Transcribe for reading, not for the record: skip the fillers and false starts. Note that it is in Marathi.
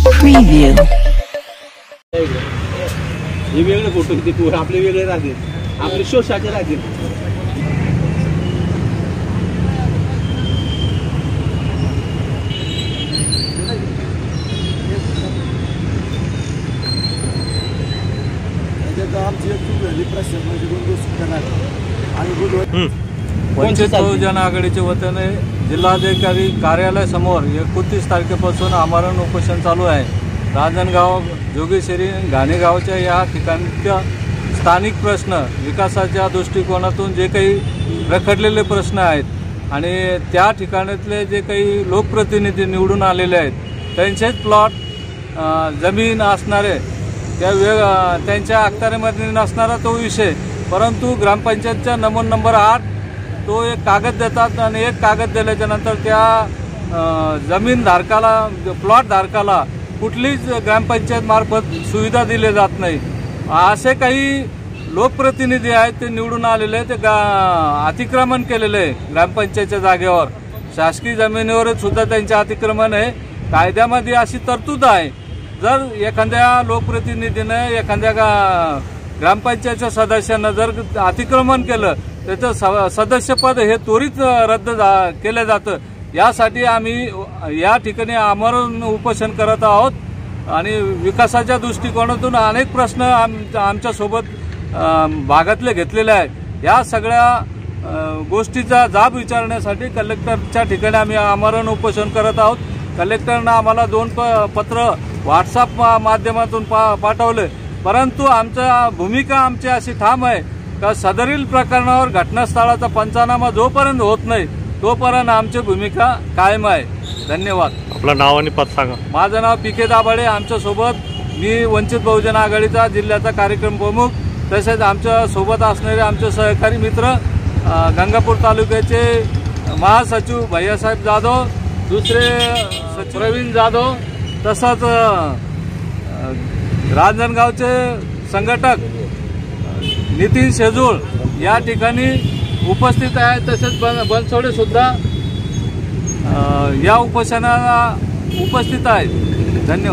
preview. हे वेगळे फोटो किती आपले वेगळे राहतील, आपले शोषाचे राहतील. वंचित बहुजन आघाडीच्या वतीने जिल्हाधिकारी कार्यालयासमोर 29 तारखेपासून आमरण उपोषण चालू आहे. रांजणगाव, जोगेश्वरी, घाणेगावच्या या ठिकाणच्या स्थानिक प्रश्न, विकासाच्या दृष्टिकोनातून जे काही रखडलेले प्रश्न आहेत आणि त्या ठिकाणातले जे काही लोकप्रतिनिधी निवडून आलेले आहेत त्यांचेच प्लॉट, जमीन असणारे त्यांच्या अखत्यारीमध्ये नसणारा तो विषय, परंतु ग्रामपंचायतच्या नंबर 8 तो एक कागद देतात आणि एक कागद दिल्याच्या नंतर त्या जमीन धारकाला, प्लॉट धारकाला कुठलीच ग्रामपंचायत मार्फत सुविधा दिली जात नाही. असे काही लोकप्रतिनिधी आहेत ते निवडून आलेले, ते अतिक्रमण केलेले आहे ग्रामपंचायतच्या जागेवर. शासकीय जमिनीवरच सुद्धा त्यांचे अतिक्रमण आहे. कायद्यामध्ये अशी तरतूद आहे, जर एखाद्या लोकप्रतिनिधीने एखाद्या ग्रामपंचायतच्या सदस्यांना जर अतिक्रमण केलं त्याचं सदस्यपद हे त्वरित रद्द केलं जातं. यासाठी आम्ही या ठिकाणी आमरण उपोषण करत आहोत आणि विकासाच्या दृष्टिकोनातून अनेक प्रश्न आमच्यासोबत भागातले घेतलेले आहेत. या सगळ्या गोष्टीचा जाब विचारण्यासाठी कलेक्टरच्या ठिकाणी आम्ही आमरण उपोषण करत आहोत. कलेक्टरनं आम्हाला 2 पत्र व्हॉट्सअप माध्यमातून पाठवले, परंतु भूमिका आमची अशी ठाम आहे का सदरील प्रकरणावर घटनास्थळाचा पंचनामा जोपर्यंत होत नाही तोपर्यंत आमची भूमिका कायम आहे. धन्यवाद. आपलं नाव आणि पद सांगा. माझं नाव पी.के. दाभाडे. आमच्यासोबत मी वंचित बहुजन आघाडीचा जिल्ह्याचा कार्यक्रम प्रमुख, तसेच आमच्या सोबत असणारे आमचे सहकारी मित्र गंगापूर तालुक्याचे महासचिव भैयासाहेब जाधव, दुसरे प्रवीण जाधव, तसंच रांजणगावचे संघटक नितीन शेजूळ या ठिकाणी उपस्थित आहेत. तसेच बनसोडे सुद्धा या उपोषणाला उपस्थित आहेत. धन्यवाद.